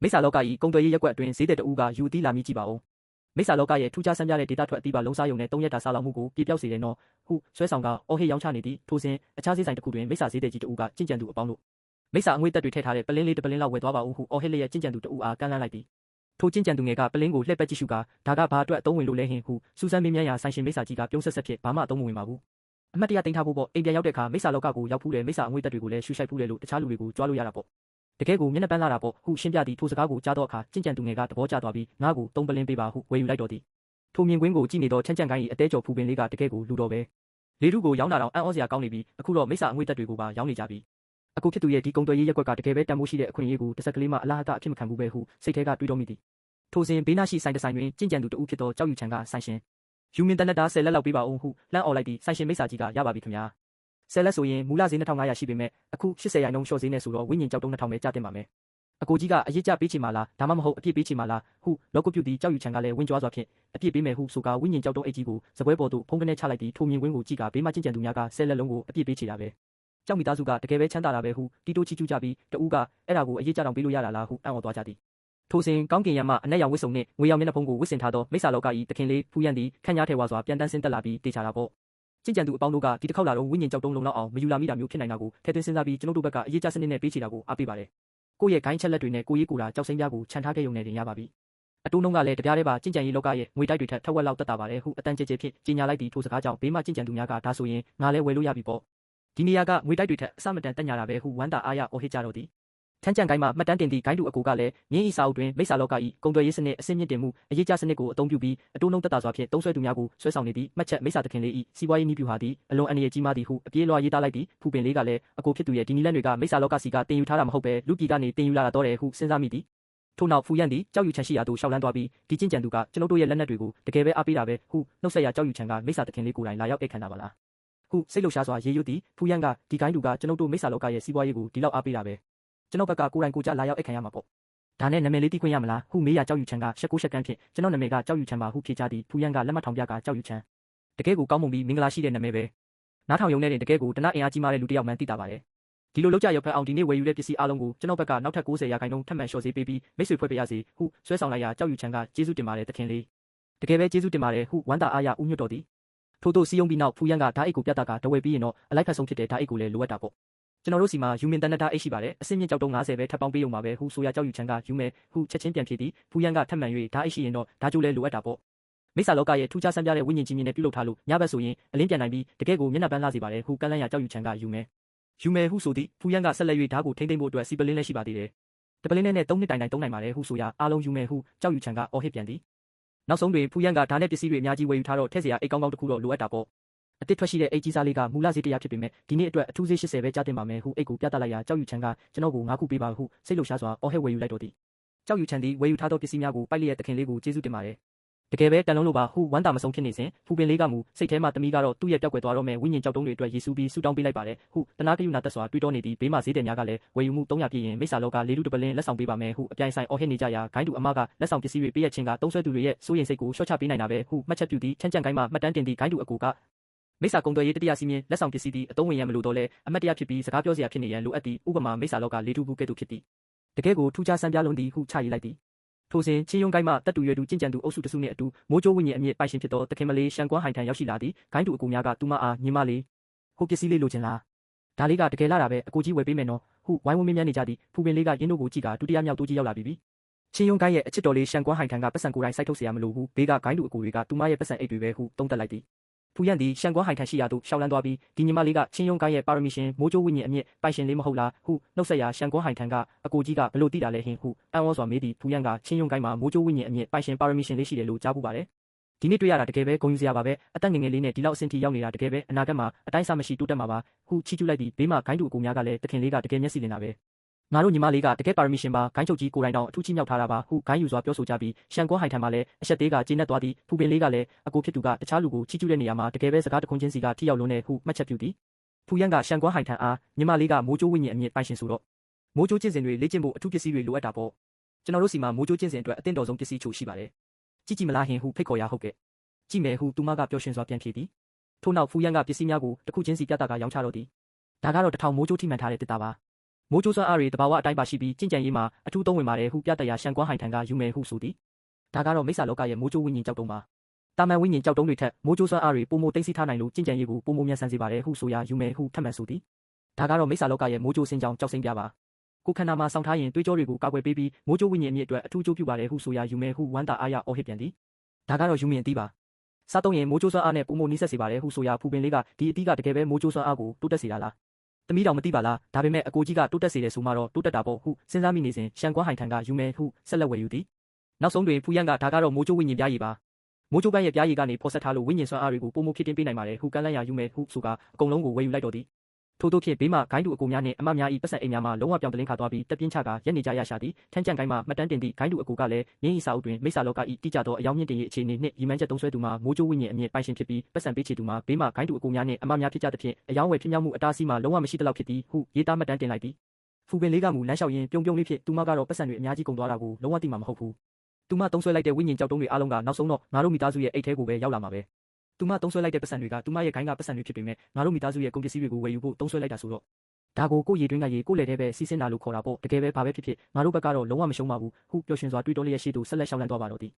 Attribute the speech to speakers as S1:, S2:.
S1: မိစ္ဆာလောက၏ကုန်သွယ်ရေးရပ်ကွက်အတွင်းဈေးသည်တဦးကယူအသီးလာမြည်ကြည့်ပါဦးမိစ္ဆာလောကရဲ့ထူးခြားဆန်းပြတဲ့ဒေတာထွက်အသီးပါလုံးစားယုံနဲ့3ရက်တာစားလောင်မှုကိုပြပြောက်စေတယ်နော်ဟုဆွဲဆောင်ကအော်ဟစ်ရောင်းချနေသည့်ထိုစဉ်အခြားဈေးဆိုင်တစ်ခုတွင်မိစ္ဆာဈေးသည်ကြီးတဦးကကြင်ကြံသူအပေါင်းတို့မိစ္ဆာအငွေ့သက်တွေထည့်ထားတဲ့ပလင်းလေးတစ်ပလင်းလောက်ဝယ်သွားပါဦးဟုအော်ဟစ်လျက်ကြင်ကြံသူတဦးအားကမ်းလှမ်းလိုက်သည်ထိုကြင်ကြံသူငယ်ကပလင်းကိုလှည့်ပတ်ကြည့်ရှုကာဒါကဘာအတွက်အသုံးဝင်လို့လဲဟင်ဟုစူးစမ်းမေးမြန်းရာဆိုင်ရှင်မိစ္ဆာကြီးကပြုံးဆက်ဆက်ဖြင့်ဘာမှအသုံးမဝင်ပါဘူးအမှတ်တရတင်ထားဖို့ပေါ့အိမ်ပြန်ရောက်တဲ့အခါမိစ္ဆာလောကကိုရောက်ဖူးတယ်မိစ္ဆာအငွေ့သက်တွေကိုလည်းရှူရှိုက်ဖူးတယ်လို့တခြားလူတွေကိုကြွားလို့ရတာပေါ့တကယ်ကိုမျက်နှာပန်းလာတာပေါ့ဟုရှင်းပြသည့်ထိုစကားကိုကြားတော့အခါကြင်ကြံသူငယ်ကသဘောကျသွားပြီးငါ့ကို3ပလင်းပေးပါဟုဝယ်ယူလိုက်တော်သည်ထိုမြင်ကွင်းကိုကြည့်နေတော့ချမ်းချမ်းကိုင်း၏အသေးကျော်ဖူပင်လေးကတကယ်ကိုလူတော်ပဲလေထုကိုရောင်းတာတော့အံ့ဩစရာကောင်းနေပြီအခုတော့မိစ္ဆာအငွေ့သက်တွေကိုပါရောင်းနေကြပြီအခုဖြစ်သူရဲ့ဒီကုံသွယ်ရေးရက်ကွက်ကတကယ်ပဲတန်ဖိုးရှိတဲ့အခွင့်အရေးကိုတစ်စက်ကလေးမှအလားအတာအဖြစ်မခံဘူးပဲဟုစိတ်ထဲကတွေးတော်မိသည်ထိုစဉ်ဘေးနားရှိဆိုင်တစ်ဆိုင်တွင်ကြင်ကြံသူတဦးဖြစ်သောကြောက်ရွံ့ချန်ကဆိုင်ရှင်ယူမင်တနက်တာ10လက်လောက်ပေးပါဦးဟုလှမ်းអော်လိုက်သည့်ဆိုင်ရှင်မိစ္ဆာကြီးကရပါပြီခင်ဗျာ10လက်ဆိုရင်မူလဈေး2500ရှိပေမဲ့အခု80ရာနှုန်းလျှော့ဈေးနဲ့ဆိုတော့ဝိညာဉ်ကြောက်တုံး2000ပဲကျတင်ပါမယ်အကိုကြီးကအရေးကြပေးချင်ပါလားဒါမှမဟုတ်အပြည့်ပေးချင်ပါလားဟုလောကပြုသည့်ကြောက်ရွံ့ချန်ကလည်းဝင်းကြွားစွာဖြင့်အပြည့်ပေးမယ်ဟုဆိုကာဝိညာဉ်ကြောက်တုံးအိတ်ကြီးကိုစပွဲပေါ်သို့ဖုံးကနေချလိုက်သည့်ထိုမြင်ကွင်းကိုကြည့်ကာဘေးမှကျင်ကြံသူများက10လက်လုံးကိုအပြည့်ပေးချေတာပဲကြောက်မိသားစုကတကယ်ပဲချမ်းသာတာပဲဟုတီတိုချီကျူးကြပြီးတဦးကအဲ့ဒါကိုအရေးကြတောင်ပေးလို့ရတာလားဟုအံ့ဩသွားကြသည်ထိုစဉ်ကောင်းကင်ရမအနက်ရောင်ဝစ်စုံနှင့်ငွေရောင်မျက်နှာဖုံးကိုဝစ်ဆင်ထားသောမိစ္ဆာလောက၏တခင်လေးဖူးရန်သည်ခန့်ညားထဲဝါစွာပြန်တန်းဆင်းတက်လာပြီးတေချာတာပေါ့ကျင့်ကြံသူအပေါင်းတို့ကဒီတစ်ခေါက်လာတော့ဝိညာဉ်ကြောက်တုံးလုံးလောက်အောင်မယူလာမိတာမျိုးဖြစ်နိုင်တာကိုထည့်သွင်းစဉ်းစားပြီးကျွန်ုပ်တို့ဘက်ကအရေးကြစနစ်နဲ့ပေးချေတာကိုအားပေးပါတယ်ကိုယ့်ရဲ့ဂိုင်းချက်လက်တွေနဲ့ကိုရေးကိုတာကြောက်စိမ်းပြားကိုခြံထားခဲ့ရုံနဲ့တင်ရပါပြီအတိုးနှုံးကလည်းတပြားတည်းပါကျင့်ကြံရေးလောကရဲ့ငွေတိုက်တွေထက်ထက်ဝက်လောက်တက်တာပါတယ်ဟုအတန်းကျဲကျဲဖြင့်ကြီးညာလိုက်ပြီးထိုစကားကြောင့်ဘေးမှကျင့်ကြံသူများကဒါဆိုရင်ငါလည်းဝယ်လို့ရပြီပေါ့ဒီနေရာကငွေတိုက်တွေထက်အစမတန်တက်ညာတာပဲဟုဝမ်းသာအားရအော်ဟစ်ကြတော့သည်ထန်းကြံကိုင်းမှာမှတ်တမ်းတင်သည့်ဂိုင်းတူအကိုကလည်းမြင်းဤစာအုပ်တွင်မိစ္ဆာလောက၏ကုန်သွယ်ရေးစနစ်အဆင့်မြင့်တင်မှုအရေးကြစနစ်ကိုအသုံးပြုပြီးအတိုးနှုံးတက်တာစွာဖြင့်သုံးဆွဲသူများကိုဆွဲဆောင်နေသည့်မှတ်ချက်မိစ္ဆာသခင်လေး၏စီးပွားရေးနည်းဗျူဟာသည်အလွန်အန္တရာယ်ကြီးမားသည်ဟုအပြေးလွှာရေးသားလိုက်သည့်ဖူပင်လေးကလည်းအကိုဖြစ်သူရဲ့ဒီနီလန်းတွေကမိစ္ဆာလောကစီကတင်ယူထားတာမဟုတ်ပဲလူပြည်ကနေတင်ယူလာတာတော့တယ်ဟုစဉ်းစားမိသည်ထို့နောက်ဖူရန်သည်ကြောက်ရွံ့ချန်ရှိရာသို့ရှောက်လန်းသွားပြီးဒီကျင့်ကြံသူကကျွန်ုပ်တို့ရဲ့လက်နက်တွေကိုတကယ်ပဲအားပေးတာပဲဟုနှုတ်ဆက်ရာကြောက်ရွံ့ချန်ကမိစ္ဆာသခင်လေးကိုယ်တိုင်လာရောက်အိတ်ခံတာပါလားဟုစိတ်လှုပ်ရှားစွာရေရွတ်သည်ဖူရန်ကဒီဂိုင်းတူကကျွန်ုပ်တို့မိစ္ဆာလောကရဲ့စီးပွားရေးကိုဒီလောက်အားပေးတာပဲကျွန်တော်ဘက်ကကိုယ်တိုင်ကိုကြလာရောက်အိတ်ခံရမှာပေါ့ဒါနဲ့နာမည်လေးသိခွင့်ရမလားဟုမေးရကြောက်ရွံ့ချန်ကရှက်ကိုရှက်ကန်းဖြင့်ကျွန်တော်နာမည်ကကြောက်ရွံ့ချန်ပါဟုဖြေချသည်ဖူရန်ကလက်မှတ်ထောင်ပြကကြောက်ရွံ့ချန်တကယ်ကိုကောင်းမွန်ပြီးမင်္ဂလာရှိတဲ့နာမည်ပဲနားထောင်ရုံနဲ့တကယ်ကိုတနအင်အားကြီးမားတဲ့လူတစ်ယောက်မှန်းသိတာပါတယ်ဒီလိုလောက်ကြရောက်ဖက်အောင်ဒီနေ့ဝယ်ယူတဲ့ပစ္စည်းအလုံးကိုကျွန်တော်ဘက်ကနောက်ထပ်90ရာခိုင်နှုန်းထပ်မံလျှော့ဈေးပေးပြီးမိတ်ဆွေဖွဲ့ပေးရစီဟုဆွဲဆောင်လိုက်ရာကြောက်ရွံ့ချန်ကကျေးဇူးတင်ပါတယ်သခင်လေးတကယ်ပဲကျေးဇူးတင်ပါတယ်ဟုဝမ်းသာအားရဦးညွတ်တော်သည်ထို့သို့စီယုံပြီးနောက်ဖူရန်ကဓာတ်အိတ်ကိုပြတာကတဝယ်ပြီးရင်တော့အလိုက်ဖက်ဆုံးဖြစ်တဲ့ဓာတ်အိတ်ကိုလည်းလိုအပ်တာပေါ့ကျွန်တော်တို့စီမှာယူမင်တနက်တာအိတ်ရှိပါတယ်အစင်းမြင့်ကြောက်တုံး90ပဲထပ်ပေါင်းပေးရုံပါပဲဟုဆိုရကြောက်ရွံ့ချန်ကယူမယ်ဟုချက်ချင်းပြန်ဖြေသည်ဖူရန်ကထပ်မံ၍ဓာတ်အိတ်ရှိရင်တော့ဓာတ်ကြိုးလည်းလိုအပ်တာပေါ့မိစ္ဆာလောကရဲ့ထူးခြားဆန်းပြတဲ့ဝိညာဉ်ကြီးမြင့်နဲ့ပြုလုပ်ထားလို့ညဘက်ဆိုရင်အလင်းပြန်နိုင်ပြီးတကယ်ကိုမျက်နှာပန်းလာစေပါတယ်ဟုကန့်လန့်ရကြောက်ရွံ့ချန်ကယူမယ်ဟုဆိုသည်ဖူရန်ကဆက်လက်၍ဓာတ်ကိုထိမ့်သိမ့်ဖို့အတွက်စီပလင်းလည်းရှိပါသေးတယ်တပလင်းနဲ့3နှစ်တိုင်တိုင်သုံးနိုင်ပါတယ်ဟုဆိုရအားလုံးယူမယ်ဟုကြောက်ရွံ့ချန်ကအော်ဟစ်ပြန်သည်နောက်ဆုံးတွင်ဖူရန်ကဓာတ်နဲ့ပစ္စည်းတွေအများကြီးဝယ်ယူထားတော့ထည့်စရာအိတ်ကောင်းကောင်းတစ်ခုတော့လိုအပ်တာပေါ့အတစ်ထွက်ရှိတဲ့အိတ်ကြီးစားလေးကမူလဈေး100ဖြစ်ပေမဲ့ဒီနေ့အတွက်အထူးဈေး80ပဲကျတင်ပါမယ်ဟုအိတ်ကိုပြသလိုက်ရာကြောက်ရွံ့ချန်ကကျွန်တော်ကို9ခုပေးပါဟုစိတ်လှုပ်ရှားစွာအော်ဟစ်ဝယ်ယူလိုက်တော့သည်ကြောက်ရွံ့ချန်သည်ဝယ်ယူထားသောပစ္စည်းများကိုပိုက်လျက်သခင်လေးကိုကျေးဇူးတင်ပါတယ်တကယ်ပဲတန်လုံးလို့ပါဟုဝမ်းသာမဆုံးဖြစ်နေစဉ်ဖူပင်လေးကမူစိတ်ထဲမှတမီးကတော့သူ့ရဲ့ပျောက်ကွယ်သွားတော့မဲ့ဝိညာဉ်ကြောက်တုံးတွေအတွက်ယေရှုပြီးဆုတောင်းပေးလိုက်ပါတယ်ဟုတနာကယူနာသက်စွာတွေးတောနေသည့်ဘေးမှာဈေးတယ်များကလည်းဝယ်ယူမှု300ပြည့်ရင်မိစ္ဆာလောကလေးလူတပလင်းလက်ဆောင်ပေးပါမယ်ဟုအပြိုင်ဆိုင်အော်ဟစ်နေကြရာဂိုင်းတူအမကလက်ဆောင်ပစ္စည်းတွေပေးရခြင်းကသုံးဆွဲသူတွေရဲ့စိုးရိမ်စိတ်ကိုလျှော့ချပေးနိုင်တာပဲဟုမှတ်ချက်ပြုသည်ချမ်းကြံကိုင်းမှာမှတ်တမ်းတင်သည့်ဂိုင်းတူအကူကမိစ္ဆာကုံသွယ်ရေးတတိယစီးမြင်လက်ဆောင်ပစ္စည်းသည်အသုံးဝင်ရန်မလိုတော့လဲအမတ်တရဖြစ်ပြီးစကားပြောစရာဖြစ်နေရန်လိုအပ်သည့်ဥပမာမိစ္ဆာလောကလေးထူးဘူးကဲ့သို့ဖြစ်သည်တကယ်ကိုထူးခြားဆန်းပြလုံးသည်ဟုချရေးလိုက်သည်ထိုစဉ်ချင်းယုံကိုင်းမှတက်တူရွယ်သူကျင့်ကြံသူအုပ်စုတစုနှင့်အတူမိုးကြိုးဝိညာဉ်အမြင့်ပိုင်ရှင်ဖြစ်သောတခင်မလေးရှန်ကွမ်းဟိုင်ထံရောက်ရှိလာသည်ဂိုင်းတူအကူများကသူမအားညီမလေးဟိုပစ္စည်းလေးလိုချင်လားဒါလေးကတကယ်လာတာပဲအကူကြီးဝယ်ပေးမယ်နော်ဟုဝိုင်းဝန်းမင်းများနေကြသည်ဖူပင်လေးကရင်းတို့ကိုကြည့်ကာဒုတိယမြောက်တိုးကြီးရောက်လာပြီချင်းယုံကိုင်းရဲ့အချစ်တော်လေးရှန်ကွမ်းဟိုင်ထံကပတ်စံကိုယ်တိုင်စိုက်ထုတ်เสียရမလို့ဟုဘေးကဂိုင်းတူအကူတွေကသူမရဲ့ပတ်စံအိတ်တွေပဲဟုတုံးတက်လိုက်သည်ဖူရန်သည်ရှန်ကွမ်းဟိုင်ထံရှိရာသို့ရှောက်လန်းသွားပြီးဒီညီမလေးကချင်းယုံကိုင်းရဲ့ပါရမီရှင်မိုးကြိုးဝိညာဉ်အမြင့်ပိုင်ရှင်လေးမဟုတ်လားဟုနှုတ်ဆက်ရာရှန်ကွမ်းဟိုင်ထံကအကူကြီးကဘလို့သိတာလဲဟင်ဟုအံ့ဩစွာမေးသည်ဖူရန်ကချင်းယုံကိုင်းမှာမိုးကြိုးဝိညာဉ်အမြင့်ပိုင်ရှင်ပါရမီရှင်လေးရှိတယ်လို့ကြားပူပါတယ်ဒီနေ့တွေ့ရတာတကယ်ပဲဂုဏ်ယူစရာပါပဲအသက်ငယ်ငယ်လေးနဲ့ဒီလောက်အဆင့်ထိရောက်နေတာတကယ်ပဲအနာဂတ်မှာအတိုင်းအဆမရှိတိုးတက်မှာပါဟုချီးကျူးလိုက်ပြီးဘေးမှာဂိုင်းတူအကူများကလည်းတခင်လေးကတကယ်မျက်စိလင်တာပဲငါတို့ညီမလေးကတကယ်ပါရမီရှင်ပါဂိုင်းချုပ်ကြီးကိုယ်တိုင်တောင်အထူးချီးမြှောက်ထားတာပါဟုဂိုင်းယူစွာပြောဆိုကြပြီးရှန်ကွမ်းဟိုင်ထံမှာလည်းအဆက်သေးကကျေနပ်သွားသည်ဖူပင်လေးကလည်းအကိုဖြစ်သူကတခြားလူကိုချီးကျူးတဲ့နေရာမှာတကယ်ပဲစကားတခွန်းချင်းစီကထိရောက်လွန်းတဲ့ဟုမှတ်ချက်ပြုသည်ဖူရန်ကရှန်ကွမ်းဟိုင်ထံအားညီမလေးကမိုးကြိုးဝိညာဉ်အမြင့်ပိုင်ရှင်ဆိုတော့မိုးကြိုးကျင့်စဉ်တွေလေ့ကျင့်ဖို့အထူးပစ္စည်းတွေလိုအပ်တာပေါ့ကျွန်တော်တို့စီမှာမိုးကြိုးကျင့်စဉ်အတွက်အသင့်တော်ဆုံးပစ္စည်းချို့ရှိပါတယ်ကြည့်ကြည့်မလားဟင်ဟုဖိတ်ခေါ်ရဟုတ်ကဲ့ကြည့်မယ်ဟုသူမကပျော်ရွှင်စွာပြန်ဖြေသည်ထို့နောက်ဖူရန်ကပစ္စည်းများကိုတစ်ခုချင်းစီပြတာကရောင်းချတော့သည်ဒါကတော့1000မိုးကြိုးထိမှန်ထားတဲ့တစ်တာပါ မိုးကြိုးစွမ်းအားတွေတဘာဝအတိုင်းပါရှိပြီးကြင်ကြံရေးမှာအထူးသုံးဝင်ပါတယ်ဟုပြတရာရှန်ကွမ်းဟိုင်ထံကယူမယ်ဟုဆိုသည်ဒါကတော့မိစ္ဆာလောကရဲ့မိုးကြိုးဝိညာဉ်ကြောက်တုံးပါတာမန်ဝိညာဉ်ကြောက်တုံးတွေထက်မိုးကြိုးစွမ်းအားတွေပုံမိုသိသိထားနိုင်လို့ကြင်ကြံရေးကိုပုံမိုမြန်ဆန်စေပါတယ်ဟုဆိုရာယူမယ်ဟုထပ်မံဆိုသည်ဒါကတော့မိစ္ဆာလောကရဲ့မိုးကြိုးစင်ကြောင်ကြောက်စိမ့်ပြပါကိုခန္ဓာမှာစောင့်ထားရင်တွေးကြောတွေကိုကာကွယ်ပေးပြီးမိုးကြိုးဝိညာဉ်အမြင့်အတွက်အထူးကြိုးပြုပါတယ်ဟုဆိုရာယူမယ်ဟုဝမ်းသာအားရအော်ဟစ်ပြန်သည်ဒါကတော့ယူမင်အသီးပါစားသုံးရင်မိုးကြိုးစွမ်းအားနဲ့ပုံမိုနီးစပ်စေပါတယ်ဟုဆိုရာဖူပင်လေးကဒီအသီးကတကယ်ပဲမိုးကြိုးစွမ်းအားကိုတိုးတက်စေတာလားသမီးတော်မသိပါလားဒါပေမဲ့အကိုကြီးကတိုးတက်စေတယ်ဆိုမှတော့တိုးတက်တာပေါ့ဟုစဉ်းစားမိနေစဉ်ရှန်ကွမ်းဟိုင်ထံကယူမယ်ဟုဆက်လက်ဝယ်ယူသည်နောက်ဆုံးတွင်ဖူယန်ကဒါကတော့မိုးကြိုးဝိညာဉ်ပြားရည်ပါမိုးကြိုးပန်းရဲ့ပြားရည်ကနေဖော်ဆက်ထားလို့ဝိညာဉ်စွမ်းအားတွေကိုပုံမိုဖြစ်တင်ပေးနိုင်ပါတယ်ဟုကန့်လန့်ရာယူမယ်ဟုဆိုကအကုန်လုံးကိုဝယ်ယူလိုက်တော်သည်ထို့သောဖြင့်ဘေးမှဂိုင်းတူအကိုများနှင့်အမများ၏ပတ်စံအိမ်များမှလုံးဝပြောင်းတလင်းခါသွားပြီးတက်ပြင်းချကာရက်နေကြရရှာသည်ထန်းကြံကိုင်းမှမှတ်တမ်းတင်သည့်ဂိုင်းတူအကိုကလည်းရင်းဤစာအုပ်တွင်မိစ္ဆာလောက၏တိကျသောအယောင်မြင့်တင်၏အခြေအနေနှင့်ရည်မှန်းချက်သုံးဆွဲသူမှာမိုးကြိုးဝိညာဉ်အမြင့်ပိုင်ရှင်ဖြစ်ပြီးပတ်စံပေးချေသူမှာဘေးမှဂိုင်းတူအကိုများနှင့်အမများဖြစ်ကြသဖြင့်အယောင်ဝယ်ဖြစ်မြောက်မှုအတားအဆီးမှာလုံးဝမရှိသလောက်ဖြစ်သည်ဟုရေးသားမှတ်တမ်းတင်လိုက်သည်ဖူပင်လေးကမူလမ်းလျှောက်ရင်းပြုံလေးဖြစ်သူမကတော့ပတ်စံတွေအများကြီးကုန်သွားတာကိုလုံးဝသိမှာမဟုတ်ဘူးသူမသုံးဆွဲလိုက်တဲ့ဝိညာဉ်ကြောက်တုံးတွေအားလုံးကနောက်ဆုံးတော့ငါတို့မိသားစုရဲ့အိတ်ထဲကိုပဲရောက်လာမှာပဲသူမသုံးဆွဲလိုက်တဲ့ပတ်စံတွေကသူမရဲ့ဂိုင်းကပတ်စံတွေဖြစ်ပေမဲ့ငါတို့မိသားစုရဲ့ကုန်ပစ္စည်းတွေကိုဝယ်ယူဖို့သုံးဆွဲလိုက်တာဆိုတော့ဒါကိုကိုရေတွင်းကရေကိုလေထဲပဲစီးစင်းတာလို့ခေါ်တာပေါ့တကယ်ပဲဘာပဲဖြစ်ဖြစ်ငါတို့ဘက်ကတော့လုံးဝမရှုံးပါဘူးဟုပျော်ရွှင်စွာတွေးတောလျက်ရှိသူဆက်လက်ရှောင်းလန်းသွားပါတော့သည်